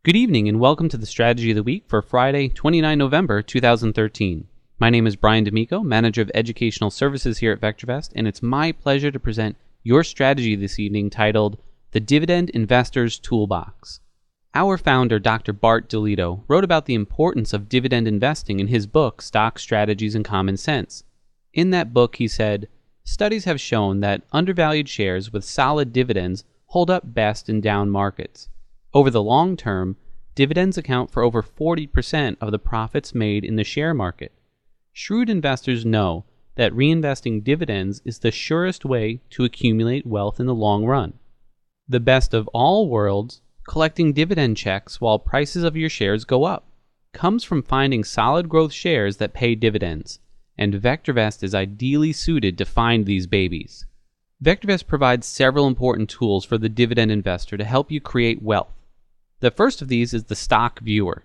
Good evening and welcome to the Strategy of the Week for Friday, 29 November 2013. My name is Brian D'Amico, Manager of Educational Services here at VectorVest, and it's my pleasure to present your strategy this evening titled The Dividend Investor's Toolbox. Our founder, Dr. Bart DiLiddo, wrote about the importance of dividend investing in his book, Stock Strategies and Common Sense. In that book, he said, "Studies have shown that undervalued shares with solid dividends hold up best in down markets. Over the long term, dividends account for over 40% of the profits made in the share market. Shrewd investors know that reinvesting dividends is the surest way to accumulate wealth in the long run. The best of all worlds, collecting dividend checks while prices of your shares go up, comes from finding solid growth shares that pay dividends, and VectorVest is ideally suited to find these babies." VectorVest provides several important tools for the dividend investor to help you create wealth. The first of these is the Stock Viewer.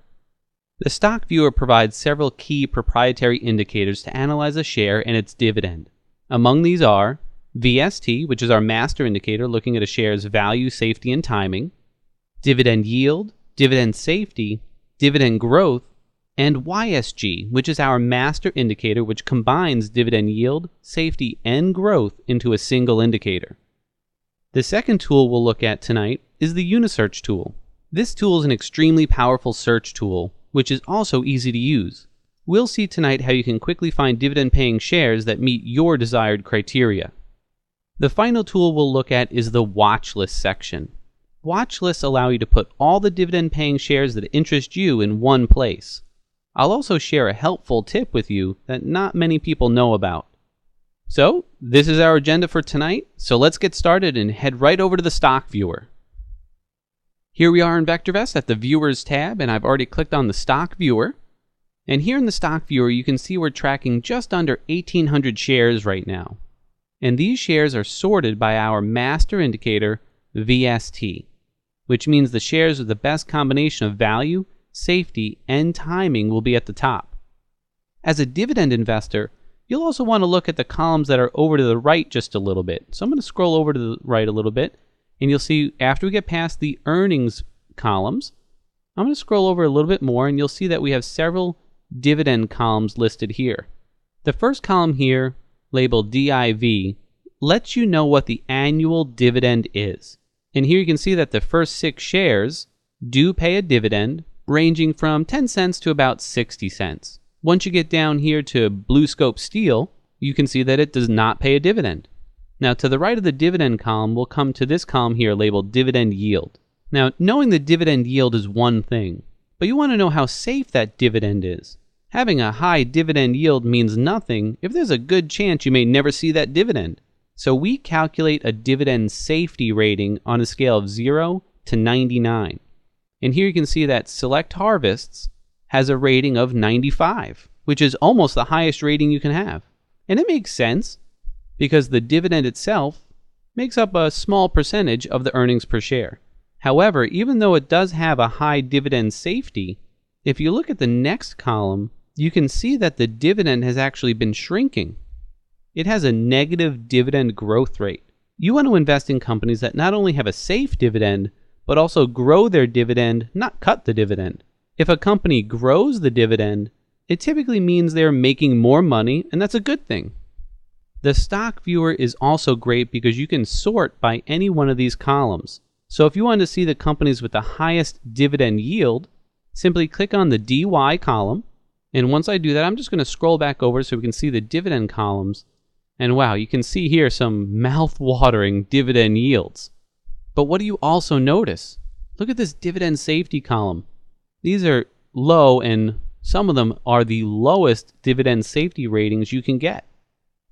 The Stock Viewer provides several key proprietary indicators to analyze a share and its dividend. Among these are VST, which is our master indicator looking at a share's value, safety, and timing, dividend yield, dividend safety, dividend growth, and YSG, which is our master indicator which combines dividend yield, safety, and growth into a single indicator. The second tool we'll look at tonight is the Unisearch tool. This tool is an extremely powerful search tool, which is also easy to use. We'll see tonight how you can quickly find dividend-paying shares that meet your desired criteria. The final tool we'll look at is the Watch List section. Watch lists allow you to put all the dividend-paying shares that interest you in one place. I'll also share a helpful tip with you that not many people know about. So, this is our agenda for tonight, so let's get started and head right over to the Stock Viewer. Here we are in VectorVest at the Viewers tab, and I've already clicked on the Stock Viewer. And here in the Stock Viewer, you can see we're tracking just under 1,800 shares right now. And these shares are sorted by our master indicator, VST, which means the shares with the best combination of value, safety, and timing will be at the top. As a dividend investor, you'll also want to look at the columns that are over to the right just a little bit. So I'm going to scroll over to the right a little bit. And you'll see after we get past the earnings columns, I'm going to scroll over a little bit more and you'll see that we have several dividend columns listed here. The first column here, labeled DIV, lets you know what the annual dividend is. And here you can see that the first 6 shares do pay a dividend ranging from 10 cents to about 60 cents. Once you get down here to Blue Scope Steel, you can see that it does not pay a dividend. Now, to the right of the dividend column, we'll come to this column here labeled Dividend Yield. Now, knowing the dividend yield is one thing, but you want to know how safe that dividend is. Having a high dividend yield means nothing if there's a good chance you may never see that dividend. So we calculate a dividend safety rating on a scale of 0 to 99. And here you can see that Select Harvests has a rating of 95, which is almost the highest rating you can have. And it makes sense, because the dividend itself makes up a small percentage of the earnings per share. However, even though it does have a high dividend safety, if you look at the next column, you can see that the dividend has actually been shrinking. It has a negative dividend growth rate. You want to invest in companies that not only have a safe dividend, but also grow their dividend, not cut the dividend. If a company grows the dividend, it typically means they're making more money, and that's a good thing. The Stock Viewer is also great because you can sort by any one of these columns. So if you want to see the companies with the highest dividend yield, simply click on the DY column. And once I do that, I'm just going to scroll back over so we can see the dividend columns. And wow, you can see here some mouth-watering dividend yields. But what do you also notice? Look at this dividend safety column. These are low, and some of them are the lowest dividend safety ratings you can get.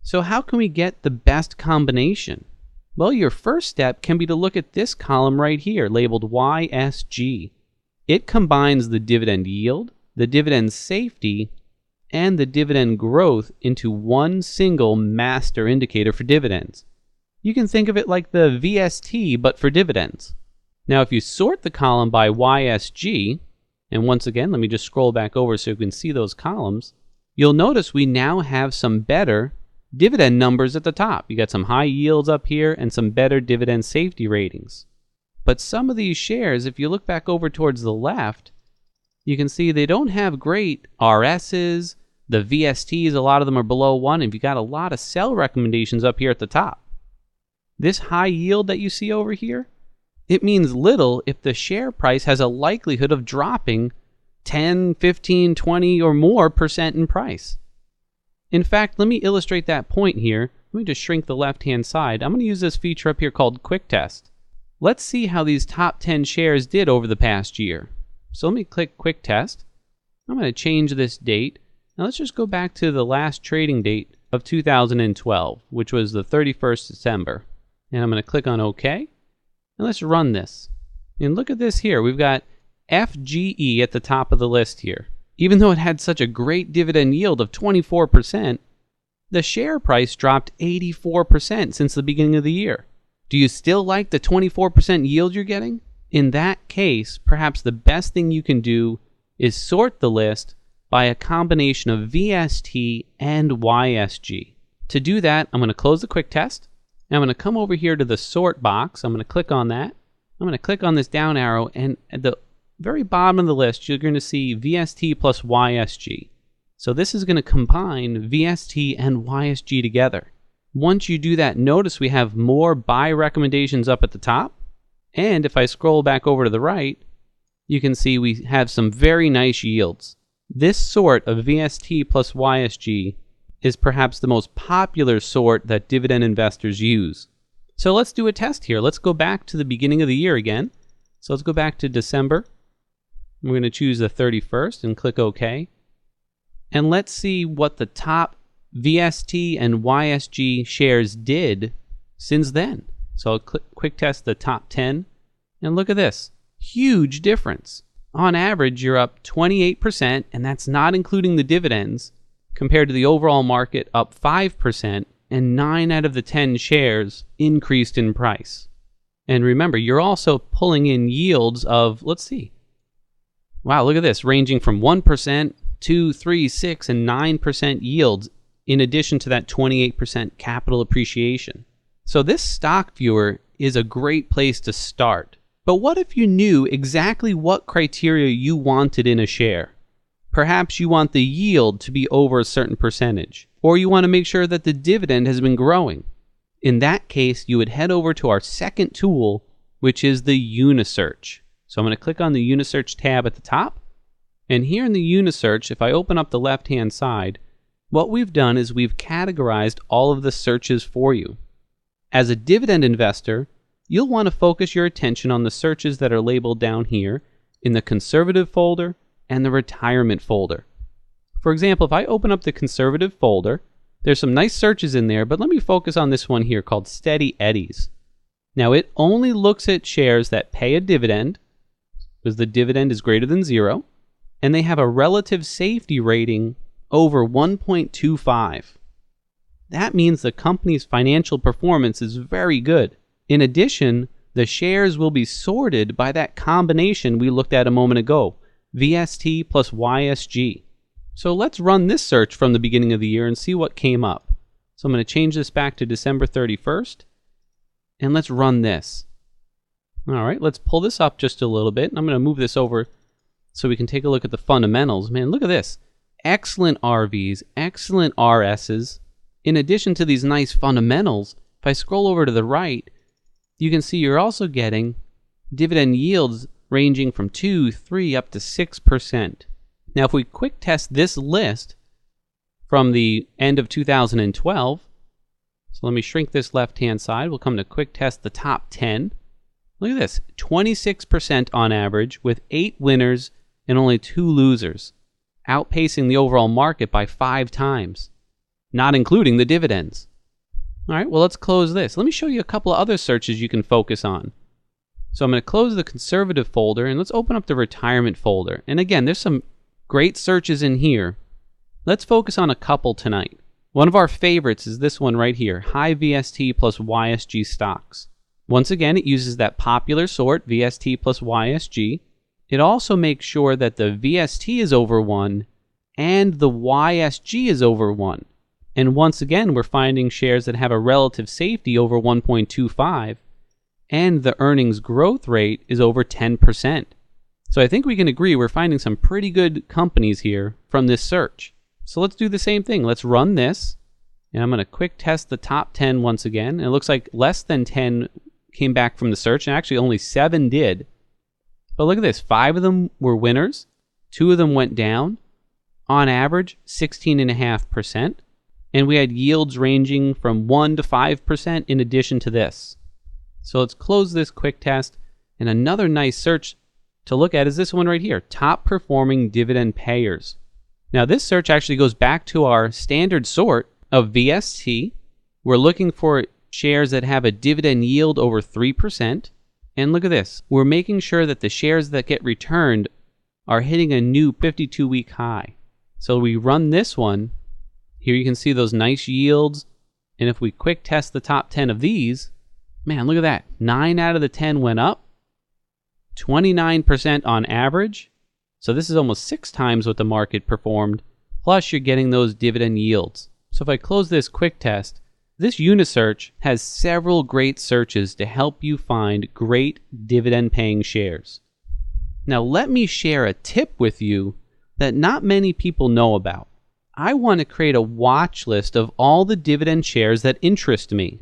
So how can we get the best combination? Well, your first step can be to look at this column right here, labeled YSG. It combines the dividend yield, the dividend safety, and the dividend growth into one single master indicator for dividends. You can think of it like the VST, but for dividends. Now, if you sort the column by YSG, and once again, let me just scroll back over so you can see those columns, you'll notice we now have some better dividend numbers at the top. You got some high yields up here and some better dividend safety ratings. But some of these shares, if you look back over towards the left, you can see they don't have great RSs, the VSTs, a lot of them are below 1, and you've got a lot of sell recommendations up here at the top. This high yield that you see over here, it means little if the share price has a likelihood of dropping 10, 15, 20 or more % in price. In fact, let me illustrate that point here. Let me just shrink the left-hand side. I'm going to use this feature up here called Quick Test. Let's see how these top 10 shares did over the past year. So let me click Quick Test. I'm going to change this date. Now let's just go back to the last trading date of 2012, which was the 31st December. And I'm going to click on OK. And let's run this. And look at this here. We've got FGE at the top of the list here. Even though it had such a great dividend yield of 24%, the share price dropped 84% since the beginning of the year. Do you still like the 24% yield you're getting? In that case, perhaps the best thing you can do is sort the list by a combination of VST and YSG. To do that, I'm going to close the quick test. Now I'm going to come over here to the sort box. I'm going to click on that. I'm going to click on this down arrow, and at the very bottom of the list, you're going to see VST plus YSG. So this is going to combine VST and YSG together. Once you do that, notice we have more buy recommendations up at the top. And if I scroll back over to the right, you can see we have some very nice yields. This sort of VST plus YSG is perhaps the most popular sort that dividend investors use. So let's do a test here. Let's go back to the beginning of the year again. So let's go back to December. We're going to choose the 31st and click OK. And let's see what the top VST and YSG shares did since then. So I'll quick test the top 10. And look at this. Huge difference. On average, you're up 28%, and that's not including the dividends, compared to the overall market up 5%, and 9 out of the 10 shares increased in price. And remember, you're also pulling in yields of, let's see. Wow, look at this, ranging from 1%, 2, 3, 6, and 9% yields, in addition to that 28% capital appreciation. So this stock viewer is a great place to start. But what if you knew exactly what criteria you wanted in a share? Perhaps you want the yield to be over a certain percentage, or you want to make sure that the dividend has been growing. In that case, you would head over to our second tool, which is the Unisearch. So I'm going to click on the Unisearch tab at the top. And here in the Unisearch, if I open up the left-hand side, what we've done is we've categorized all of the searches for you. As a dividend investor, you'll want to focus your attention on the searches that are labeled down here in the conservative folder and the retirement folder. For example, if I open up the conservative folder, there's some nice searches in there, but let me focus on this one here called Steady Eddies. Now it only looks at shares that pay a dividend, because the dividend is greater than 0, and they have a relative safety rating over 1.25. That means the company's financial performance is very good. In addition, the shares will be sorted by that combination we looked at a moment ago, VST plus YSG. So let's run this search from the beginning of the year and see what came up. So I'm going to change this back to December 31st, and let's run this. All right, let's pull this up just a little bit. I'm going to move this over so we can take a look at the fundamentals. Man, look at this. Excellent RVs, excellent RSs. In addition to these nice fundamentals, if I scroll over to the right, you can see you're also getting dividend yields ranging from 2, 3, up to 6%. Now, if we quick test this list from the end of 2012, so let me shrink this left-hand side. We'll come to quick test the top 10. Look at this, 26% on average with 8 winners and only 2 losers, outpacing the overall market by 5 times, not including the dividends. All right, well, let's close this. Let me show you a couple of other searches you can focus on. So I'm going to close the conservative folder, and let's open up the retirement folder. And again, there's some great searches in here. Let's focus on a couple tonight. One of our favorites is this one right here, high VST plus YSG stocks. Once again, it uses that popular sort, VST plus YSG. It also makes sure that the VST is over 1 and the YSG is over 1. And once again, we're finding shares that have a relative safety over 1.25. and the earnings growth rate is over 10%. So I think we can agree we're finding some pretty good companies here from this search. So let's do the same thing. Let's run this, and I'm going to quick test the top 10 once again. And it looks like less than 10 came back from the search, and actually only 7 did. But look at this, 5 of them were winners, 2 of them went down, on average 16.5%, and we had yields ranging from 1 to 5% in addition to this. So let's close this quick test, and another nice search to look at is this one right here, top performing dividend payers. Now this search actually goes back to our standard sort of VST. We're looking for shares that have a dividend yield over 3. And look at this. We're making sure that the shares that get returned are hitting a new 52-week high. So we run this one. Here you can see those nice yields. And if we quick test the top 10 of these, man, look at that. 9 out of the 10 went up. 29% on average. So this is almost 6 times what the market performed. Plus you're getting those dividend yields. So if I close this quick test, this Unisearch has several great searches to help you find great dividend-paying shares. Now let me share a tip with you that not many people know about. I want to create a watch list of all the dividend shares that interest me.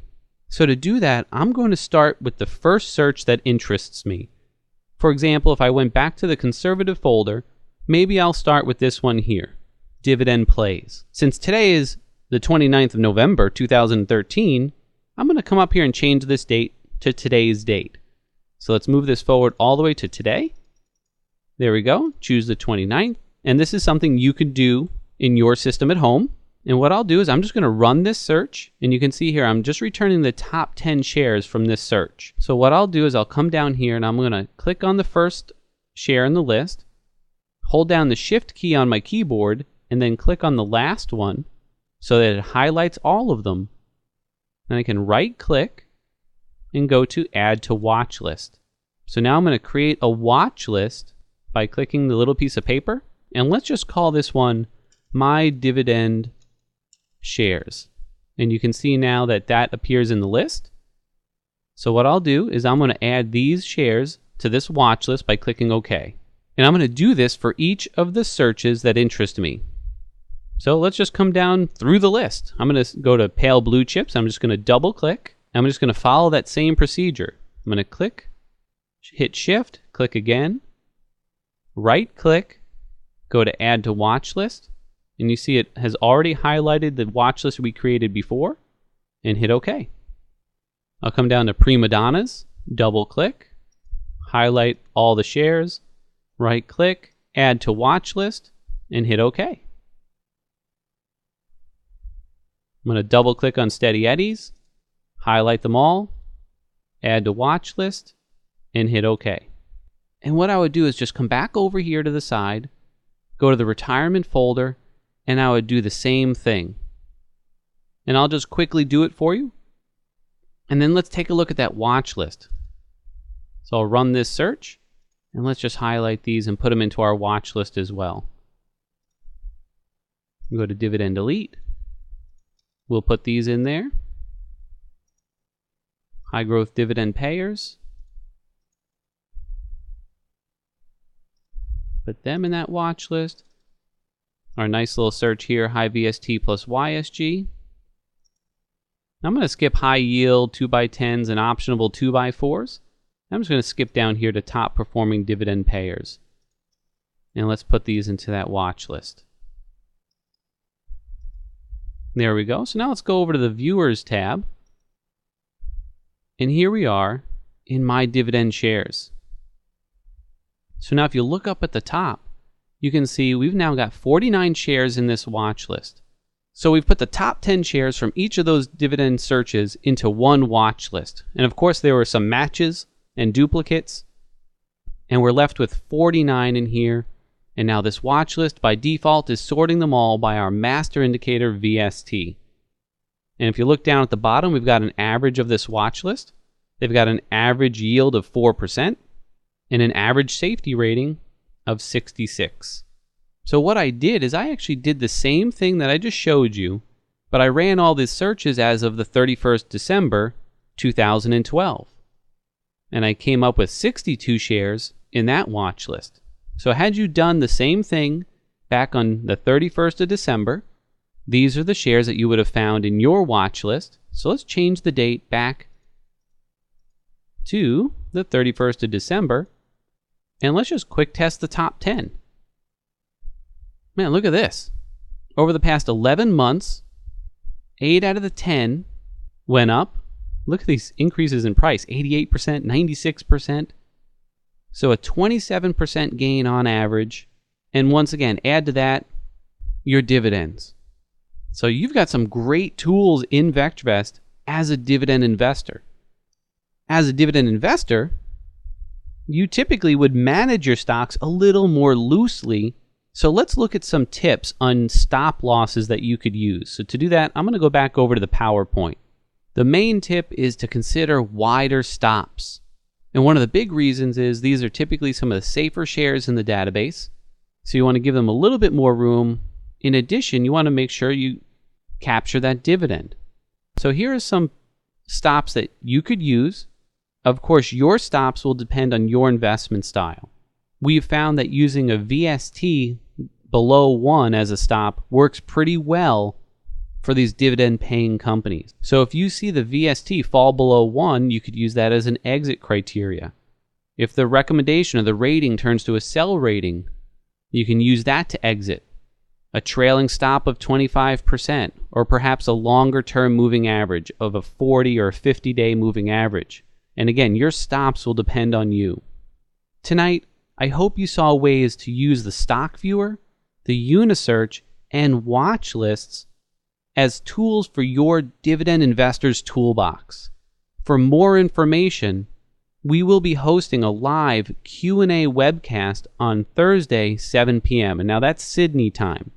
So to do that, I'm going to start with the first search that interests me. For example, if I went back to the conservative folder, maybe I'll start with this one here, Dividend Plays. Since today is the 29th of November 2013, I'm going to come up here and change this date to today's date. So let's move this forward all the way to today. There we go. Choose the 29th. And this is something you could do in your system at home. And what I'll do is I'm just going to run this search. And you can see here I'm just returning the top 10 shares from this search. So what I'll do is I'll come down here and I'm going to click on the first share in the list, hold down the Shift key on my keyboard, and then click on the last one so that it highlights all of them. And I can right click and go to Add to Watch List. So now I'm going to create a watch list by clicking the little piece of paper. And let's just call this one My Dividend Shares. And you can see now that that appears in the list. So what I'll do is I'm going to add these shares to this watch list by clicking OK. And I'm going to do this for each of the searches that interest me. So let's just come down through the list. I'm going to go to pale blue chips. I'm just going to double click. I'm just going to follow that same procedure. I'm going to click, hit Shift, click again, right click, go to Add to Watch List. And you see it has already highlighted the watch list we created before, and hit OK. I'll come down to Prima Donnas, double click, highlight all the shares, right click, Add to Watch List, and hit OK. I'm going to double click on Steady Eddies, highlight them all, add to watch list, and hit OK. And what I would do is just come back over here to the side, go to the retirement folder, and I would do the same thing. And I'll just quickly do it for you. And then let's take a look at that watch list. So I'll run this search, and let's just highlight these and put them into our watch list as well. Go to Dividend Elite. We'll put these in there. High growth dividend payers. Put them in that watch list. Our nice little search here, high VST plus YSG. I'm going to skip high yield 2x10s and optionable 2x4s. I'm just going to skip down here to top performing dividend payers. And let's put these into that watch list. There we go. So now let's go over to the Viewers tab. And here we are in My Dividend Shares. So now if you look up at the top, you can see we've now got 49 shares in this watch list. So we've put the top 10 shares from each of those dividend searches into one watch list. And of course there were some matches and duplicates. And we're left with 49 in here. And now this watch list by default is sorting them all by our master indicator VST. And if you look down at the bottom, we've got an average of this watch list. They've got an average yield of 4% and an average safety rating of 66. So what I did is I actually did the same thing that I just showed you, but I ran all these searches as of the 31st December 2012. and I came up with 62 shares in that watch list. So had you done the same thing back on the 31st of December, these are the shares that you would have found in your watch list. So let's change the date back to the 31st of December, and let's just quick test the top 10. Man, look at this. Over the past 11 months, 8 out of the 10 went up. Look at these increases in price, 88%, 96%. So a 27% gain on average. And once again, add to that your dividends. So you've got some great tools in VectorVest as a dividend investor. As a dividend investor, you typically would manage your stocks a little more loosely. So let's look at some tips on stop losses that you could use. So to do that, I'm going to go back over to the PowerPoint. The main tip is to consider wider stops. And one of the big reasons is these are typically some of the safer shares in the database. So you want to give them a little bit more room. In addition, you want to make sure you capture that dividend. So here are some stops that you could use. Of course, your stops will depend on your investment style. We've found that using a VST below 1 as a stop works pretty well for these dividend paying companies. So if you see the VST fall below 1, you could use that as an exit criteria. If the recommendation or the rating turns to a sell rating, you can use that to exit. A trailing stop of 25%, or perhaps a longer term moving average of a 40 or 50-day moving average. And again, your stops will depend on you. Tonight, I hope you saw ways to use the stock viewer, the Unisearch, and watch lists as tools for your dividend investors toolbox. For more information, we will be hosting a live Q&A webcast on Thursday, 7 p.m. And now that's Sydney time.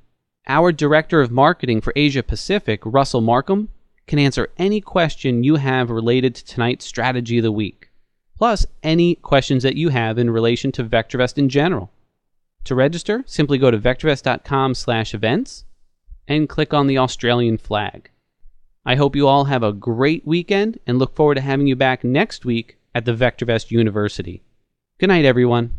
Our Director of Marketing for Asia Pacific, Russell Markham, can answer any question you have related to tonight's strategy of the week, plus any questions that you have in relation to VectorVest in general. To register, simply go to vectorvest.com/events and click on the Australian flag. I hope you all have a great weekend and look forward to having you back next week at the VectorVest University. Good night, everyone.